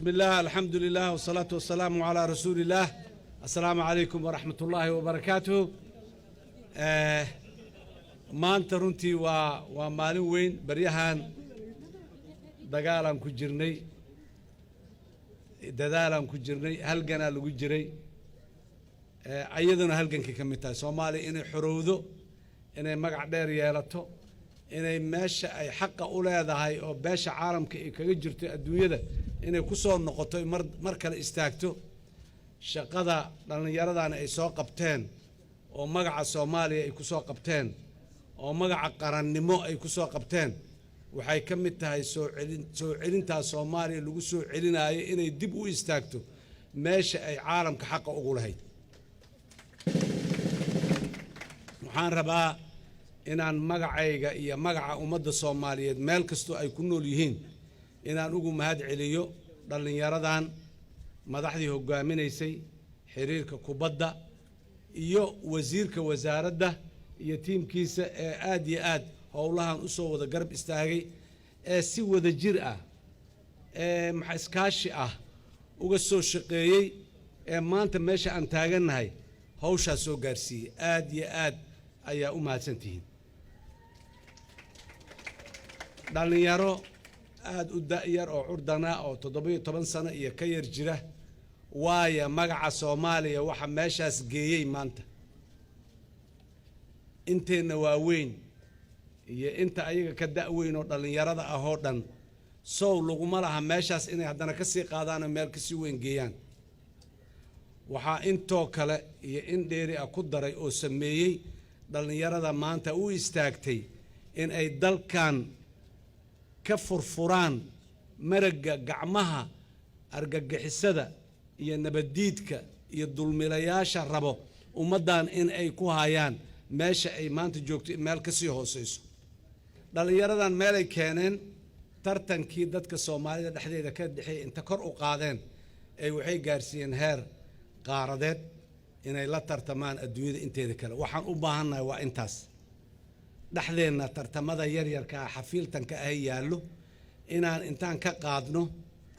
بسم الله الحمد لله والصلاة والسلام على رسول الله. السلام عليكم ورحمة الله وبركاته. ما أنت رنتي ومالين وين بريهان دجالم كجرني دجالم كجرني هل جنا لو جري أيضا هل جن كميتا سومالي إن حروده إن مقعد ريالته إن ماشى أي حق أولى هذا هاي أو باش عالم كجرت الدنيا ده إن كسر نقطة مركل استاكتو شقدا لأن يردان أي سوق قبتين أو مقعد سومالي أي كسر قبتين أو مقعد قرن نمو أي كسر قبتين وحي كميتا هاي سو علين تا سومالي اللي سو علين هاي إن يدبوا استاكتو ماشى أي عالم كحق أقول هاي وحان ربا inaan magacayga iyo magaca ummadda Soomaaliyeed meel kasto ay ku nool yihiin inaan ugu mahad celiyo dhalinyaradan madaxdii hogaaminaysay xiriirka kubadda iyo wasiirka wasaaradda iyo tiimkiisa ee aad iyo aad howlahan u soo wada garab istaagay ee si wada jir ah ee maxaskaashi ah uga soo shaqeeyay ee maanta meesha aan taaganahay hawsha soo gaarsiiyay aad iyo aad ayaa u mahadsantihiin dhalinyaro aad u da'yar oo curdana oo 17 sano iyo ka yar jira waaya magaca Soomaaliya waxa meeshaas geeyay maanta inteena waaweyn iyo inta ayaga ka da'weyn oo dhalinyarada ah oo dhan soo laguma laha meeshaas inay haddana ka sii qaadaan meel ka sii weyn geeyaan waxa intoo kale iyo in dheeri ah ku daray oo sameeyay dhalinyarada maanta u istaagtay in ay dalkan ka furfuraan maraga gacmaha argagixisada iyo nabadiidka iyo dulmilayaasha rabo ummadan in ay ku hayaan meesha ay maanta joogto meel ka sii hooseyso dhalinyaradan meel ay keeneen tartankii dadka Soomaalida dhexdeeda ka dhixay inta kor u qaadeen ay waxay gaarsiiyeen heer qaaradeed inay la tartamaan adduunyada inteeda kale waxaan u baahanahay waa intaas dhaxdeena tartamada yaryarka ah xafiiltanka ay yaalo inaan intaan ka qaadno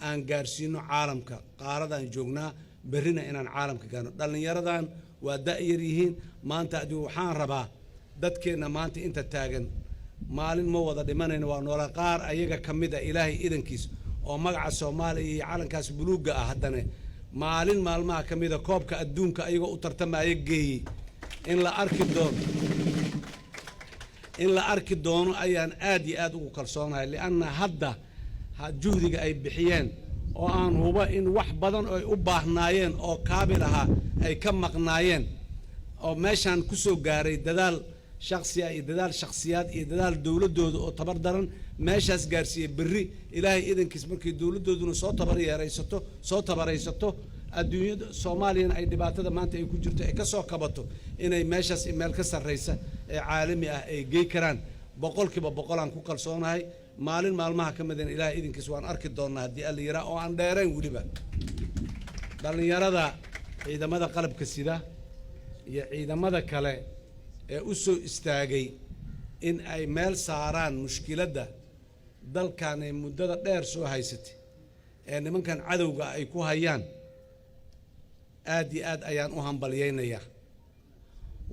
aan gaarsiino caalamka qaaradan joognaa berrina inaan caalamka gaano dhalinyaradan waa da'yar yihiin maanta aduu waxaan rabaa dadkeena maanta inta taagan maalin ma wada dhimanayna waa noola qaar ayaga kamid ah ilaahay idankiis oo magaca Soomaaliya iyo calankaas buluuga ah haddana maalin maalmaha kamid ah koobka adduunka ayagoo u tartamaya geeyay in la arki doono ayaan aad iyo aad ugu kalsoonahay lianna hadda juhdiga ay bixiyeen oo aan huba in wax badan ay u baahnaayeen oo kaabil aha ay ka maqnaayeen oo meeshan ku soo gaaray dadaal shakhsi ah iyo dadaal shakhsiyaad iyo dadaal dawladooda oo tabar daran meeshaas gaarsiiyay berri ilaahay idankiis markii dawladooduna soo tabaraysato adduunyada Soomaaliya ay dhibaatada maanta ay ku jirto ay ka soo kabato inay meeshaas meel ka sarreysa ee caalami ah ay geey karaan boqolkiiba boqol aan ku kalsoonahay maalin maalmaha ka mid ah ilaahay idinkiis waan arki doonaa hadii alla yiraahdo oo aan dheerayn waliba dhalinyarada ciidamada qalabka sida iyo ciidamada kale ee u soo istaagay in ay meel saaraan mushkiladda dalkan ay muddada dheer soo haysatay ee nimankan cadawga ay ku hayaan aad iyo aad ayaan u hambalyeynaya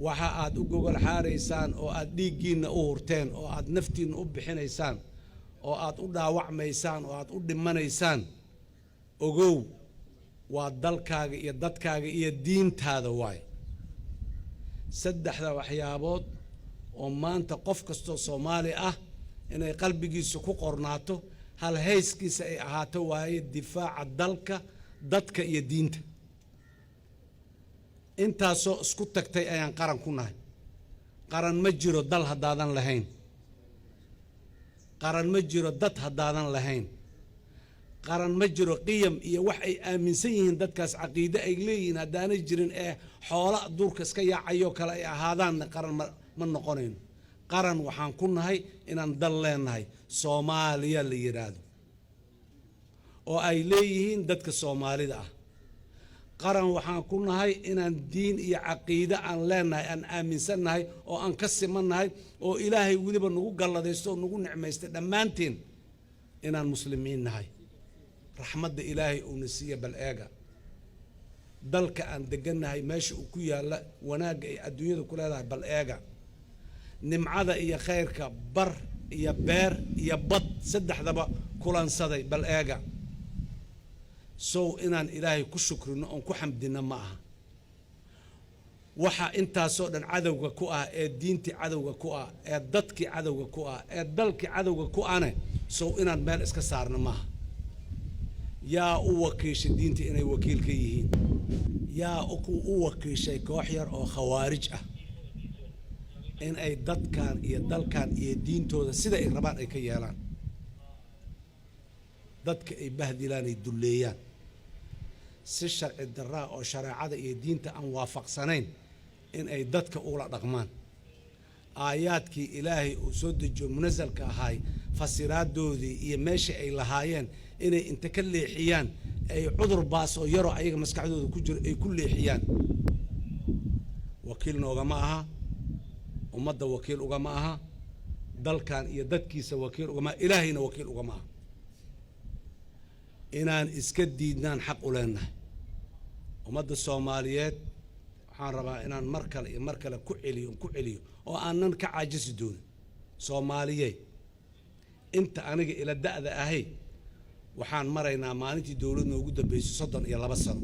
waxa aad u gogol xaareysaan oo aad dhiigiina u hurteen oo aad naftiina u bixinaysaan oo aad u dhaawacmaysaan oo aad u dhimanaysaan ogow waa dalkaaga iyo dadkaaga iyo diintaada waay saddexda waxyaabood oo maanta qof kasto Soomaali ah inay qalbigiisa ku qornaato hal hayskiisa ay ahaato waaye difaaca dalka dadka iyo diinta intaasoo isku tagtay ayaan qaran ku nahay qaran ma jiro dal haddaadan lahayn qaran ma jiro dad haddaadan lahayn qaran ma jiro qiyam iyo wax ay aaminsan yihiin dadkaas caqiide ay leeyihiin haddaanay jirin ee xoola duurka iska yaacayo kale ay ahaadaan qaran ma noqonayno qaran waxaan ku nahay inaan dal leenahay Soomaaliya la yiraahdo oo ay leeyihiin dadka Soomaalida ah qaran waxaan ku nahay inaan diin iyo caqiide aan leenahay aan aaminsannahay oo aan ka simannahay oo ilaahay waliba nagu galladaysto oo nagu nicmaystay dhammaanteen inaan muslimiin nahay raxmadda ilaahay uu nasiiya bal eega dalka aan degannahay meesha uu ku yaalla wanaagga ay adduunyada ku leedahay bal eega nimcada iyo khayrka bar iyo beer iyo bad saddexdaba kulansaday bal eega sow inaan ilaahay ku shukrino oon ku xamdino ma aha waxa intaasoo dhan cadowga ku ah ee diintii cadowga ku ah ee dadkii cadowga ku ah ee dalkii cadowga ku ane sow inaan meel iska saarno maaha yaa u wakiishay diinta inay wakiil ka yihiin yaa u wakiishay koox yar oo khawaarij ah in ay dadkan iyo dalkan iyo diintooda sida ay rabaan ay ka yeelaan dadka ay bahdilaan ay dulleeyaan si sharci darraa oo shareecada iyo diinta aan waafaqsanayn in ay dadka ula dhaqmaan aayaadkii ilaahay uu soo dejiyo munasalka ahaay fasiraadoodii iyo meeshii ay lahaayeen inay inta ka leexiyaan ay cudur baas oo yaroo ayaga maskaxdooda ku jiro ay ku leexiyaan wakiilna ugama aha ummadda wakiil ugama aha dalkan iyo dadkiisa wakiil ugama aha ilaahayna wakiil ugama aha inaan iska diidnaan xaq u leenahay ummadda soomaaliyeed waxaan rabaa inaan mar kale iyo mar kale ku celiyo oo aanan ka caajisi doonin soomaaliye inta aniga ila da'da ahay waxaan maraynaa maalintii dawlad noogu dambeysay 32 sano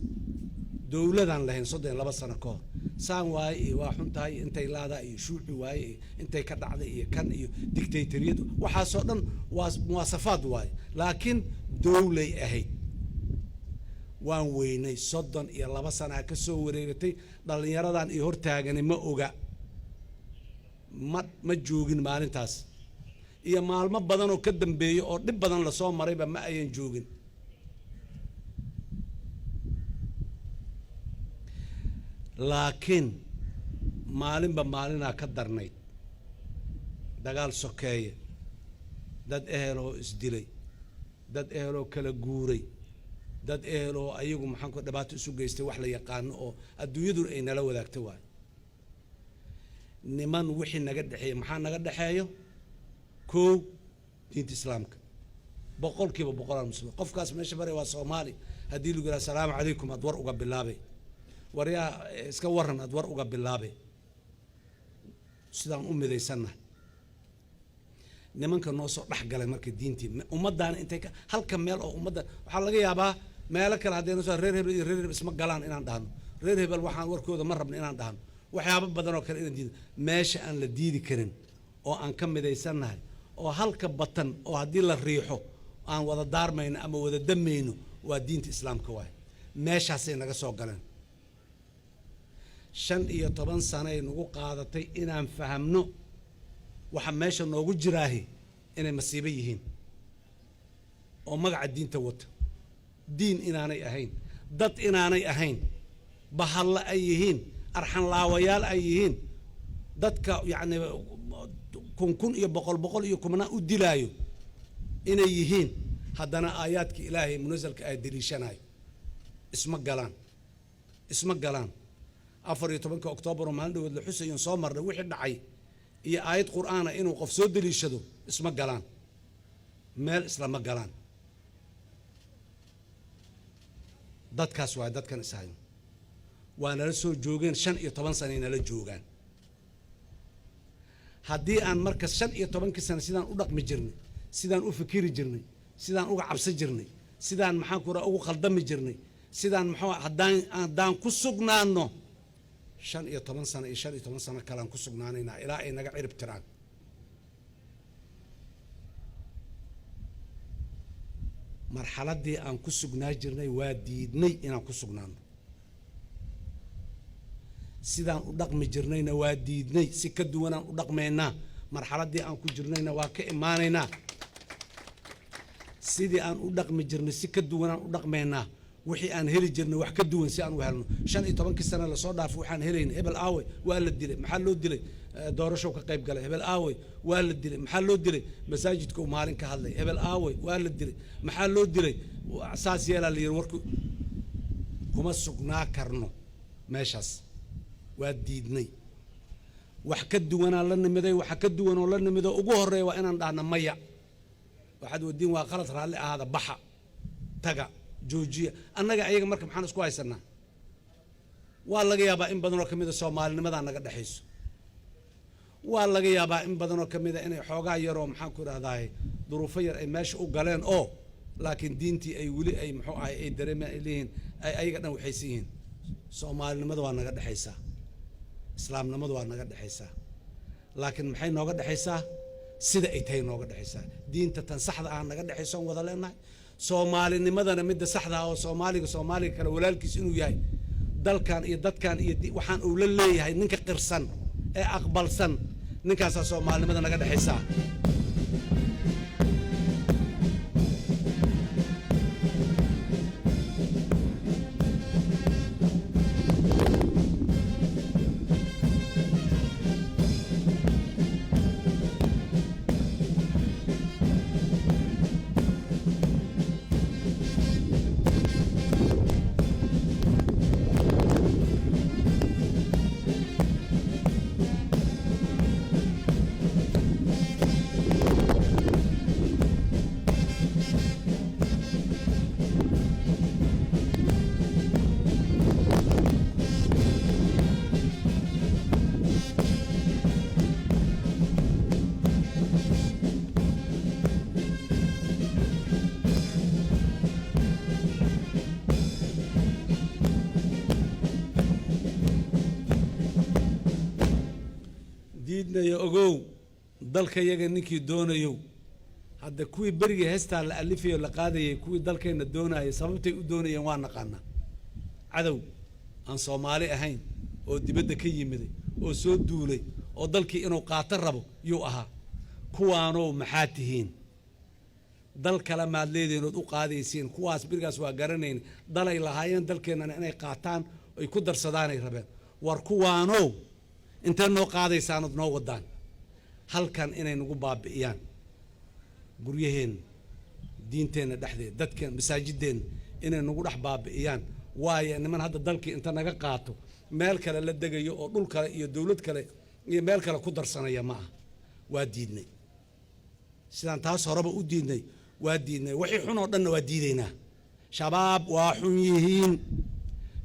dawladaan lahayn 32 sano ka hor saan waaye iyo waa xun tahay intay laada iyo shuuci waaye intay ka dhacday iyo kan iyo dictatoriyad waxaasoo dhan waa muwaasafaad waaye laakiin dawlay ahayd waan weynay 32 sano ka soo wareegatay dhalinyaradan iyo hortaagani ma oga ma joogin maalintaas iyo maalmo badan oo ka dambeeyo oo dhib badan la soo marayba ma ayan joogin laakiin maalinba maalinaa ka darnayd dagaal sokeeye dad eheloo isdilay dad eheloo kala guuray dad eheloo ayagu maxaan ku dhibaato isu geystay wax la yaqaano oo adduunyadu ay nala wadaagta waay niman wixii naga dhaxeeyay maxaa naga dhaxeeyo koow diinta islaamka boqolkiiba boqolaan muslimiin qofkaas meesha baray waa Soomaali haddii lagu yiraahdo salaamu calaykum ad war uga bilaabay waryaa iska waran ad war uga bilaabay sidaan u midaysannahay nimanka noo soo dhex galay marka diintii ummaddaana intay halka meel oo ummadda waxaa laga yaabaa meelo kale haddaynu soo reer hebel iyo reer hebel isma galaan inaan dhahno reer hebel waxaan warkooda ma rabno inaan dhahno waxyaabo badan oo kale inaan diido meesha aan la diidi karin oo aan ka midaysannahay oo halka batan oo haddii la riixo aan wada daarmayno ama wada damayno waa diinta islaamka waay meeshaasay naga soo galeen 15 sano ay nagu qaadatay inaan fahamno waxa meesha noogu jiraahi inay masiibo yihiin oo magaca diinta wata diin inaanay ahayn dad inaanay ahayn bahalla ay yihiin arxan laawayaal ay yihiin dadka yacni kun iyo boqol iyo kumana u dilaayo inay yihiin haddana aayaadka ilaahay munasalka ay daliishanayo isma galaan 14 Oktoobar maalin dhawood la xusayo soo marnay wixii dhacay iyo aayad qur'aan inuu qof soo daliishado isma galaan meel islama galaan dadkaas waa dadkan isahay waana la soo joogeen 15 sano inala joogaan haddii aan marka 15 sano sidaan u dhaqmi jirnay sidaan u fikiri jirnay sidaan uga cabsan jirnay sidaan maxaan ku ugu khaldami jirnay sidaan maxaa haddaan ku sugnaano 15 sano iyo 15 sano kale aan ku sugnaanaynaa ilaa ay naga cirib tiraan marxaladii aan ku sugnaa jirnay waa diidnay inaan ku sugnaano sidaan u dhaqmi jirnayna waa diidnay si ka duwanaan u dhaqmaynaa marxaladii aan ku jirnayna waa ka imaanaynaa sidii aan u dhaqmi jirnay si ka duwanaan u dhaqmaynaa wixii aan heli jirnay wax ka duwan si aan u helno 15 sano la soo dhaafay waxaan helaynay hebel aaway waa la dilay maxaa loo dilay doorasho ka qayb galay hebel aaway waa la dilay maxaa loo dilay masaajidka uu maalin ka hadlay hebel aaway waa la dilay maxaa loo dilay asaas yeelaa la yiri warku kuma sugnaa karno meeshaas waa diidnay wax ka duwanaa la nimiday waxa ka duwan oo la nimido ugu horeeya waa inaan dhahno maya waxaad wadiin waa qalad raalli ahaada baxa taga joojiya annaga ayaga marka maxaan isku haysanaa waa laga yaabaa in badan oo kamid ah Soomaalinimada naga dhaxayso waa laga yaabaa in badan oo kamid ah inay xoogaa yar oo maxaan ku raadahay duruufo yar ay meesha u galeen oo laakiin diintii ay wali ay muxuu ahay ay dareemaan leeyihiin ay ayaga dhan waxay siihiin Soomaalinimada waa naga dhaxaysaa islaamnimadu waa naga dhaxaysaa laakiin maxay nooga dhaxaysaa sida ay tahay nooga dhaxaysaa diinta tan saxda ah naga dhaxayso wada leenahay Soomaalinimadana mid saxda ah oo Soomaaliga kale walaalkiis inuu yahay dalkan iyo dadkan iyo waxaan uu la leeyahay ninka qirsan ee aqbalsan ninkaas Soomaalinimada naga dhaxaysaa يا أجو ذلك يجنيكي دونيو هذا كوي برجع هستا الألفي ولا قاضي كوي ذلك إن الدونا يصابتي دوني وانا قنا عدو عن صومالي أهين ودي كي يمدي وسود دولي وذلك إنه قاتل ربو يوها كوانو محاتهين ذلك لما ليدي نو قاضي سين كواس برجع سوا قرنين ذل إلى هاين ذلك إن أنا قاتان ويقدر صداني ربنا وركوانو انت نو قاضي ساند نو ودان هل كان اني نغو بابئيان غريهن دينتنا دحدي ددكن مساجدين اني نغو دخ بابئيان واي نمن هدا دلكي انت نغا قاتو مeel kale la degayo oo dhul kale iyo dawlad kale iyo meel kale ku darsanaya ma waa diidnay sidaan taas horeba u diidnay waa diidnay wixii xun oo dhan waa diideynaa shabaab waa xun yihiin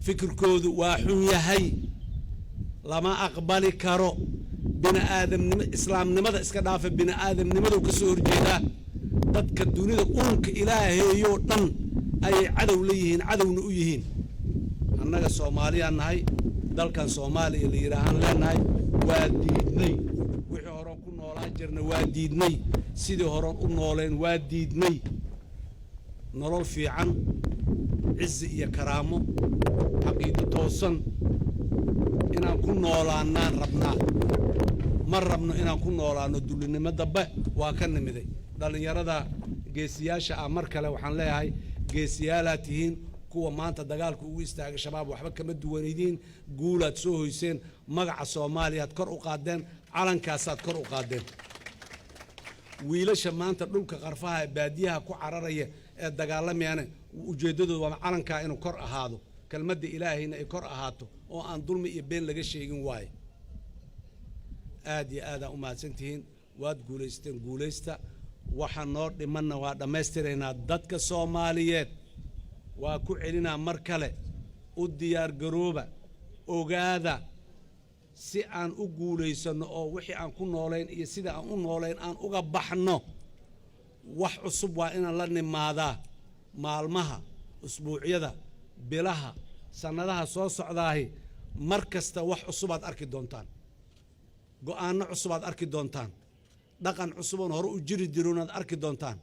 fikirkoodu waa xun yahay لما أقبل كارو بنا آدم إسلام نمدا إسكدافة بنا آدم نمدا وكسور جدا تذكر الدنيا أنك إلهي يوطن أي عدو ليهين عدو نؤيهين أنك الصومالي أنهاي دل كان صومالي اللي يراهن لأنهاي واديدني وحي هوران كن نولان جرنا واديدني سيدي هوران كن نولين واديدني نرول في عن عز إيا كرامو حقيقة توصن inaan ku noolaanaan rabnaa ma rabno inaan ku noolaano dulinimada ba waa ka nimiday dhalinyarada geesiyaasha ah mar kale waxaan leeyahay geesiyaalaad tihiin kuwa maanta dagaalka ugu istaagay shabaab waxba kama duwanidin guulaad soo hoyseen magaca Soomaaliyaad kor u qaadeen calankaasaad kor u qaadeen wiilasha maanta dhulka qarfaha baadiyaha ku cararaya ee dagaalamayana ujeedadoodu waa calanka inuu kor ahaado كلمة إلهينا إكر أهاتو أو أن ظلمي يبين لك شيء واي آدي آدا أما سنتين واد قوليستا وحنور لمنا ودمسترنا ضدك الصوماليات وكعلنا مركلة وديار قروبة وقاذا سي أن أقوليسن أو وحي أن كنولين يسيدا أن كنولين أن أقبحنا وح أصبوا إن لن ماذا مالمها أسبوعية ذا بلها سندها soo socdaahi markasta wax cusub aad arki doontaan go'aano cusub aad arki doontaan dhaqan cusub oo hore u jiri diroon aad arki doontaan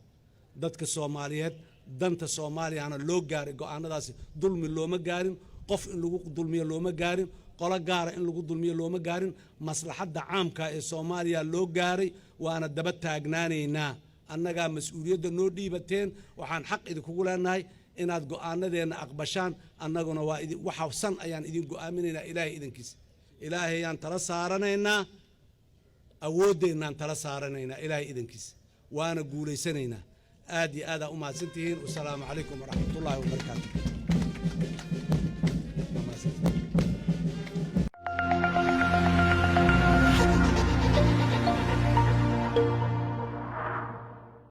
dadka Soomaaliyeed danta Soomaaliyana loo gaaray go'aanadaasi dulmi looma gaarin qof in lagu dulmiyo looma gaarin qola gaar in lagu dulmiyo looma gaarin maslaxada caamka ee Soomaaliya loo gaaray waana daba taagnaanaynaa annaga mas'uuliyadda noo dhiibateen waxaan xaq idinku leenahay inaad go'aanadeena aqbashaan annaguna waa idin waxa san ayaan idin go'aaminaynaa ilaahay idinkiis ilaahay ayaan tala saaranaynaa awoodeenaan tala saaranaynaa ilaahay idinkiis waana guuleysanaynaa aad iyo aad u mahadsantihiin wassalaamu calaykum waraxmatullaahi wabarakaatuh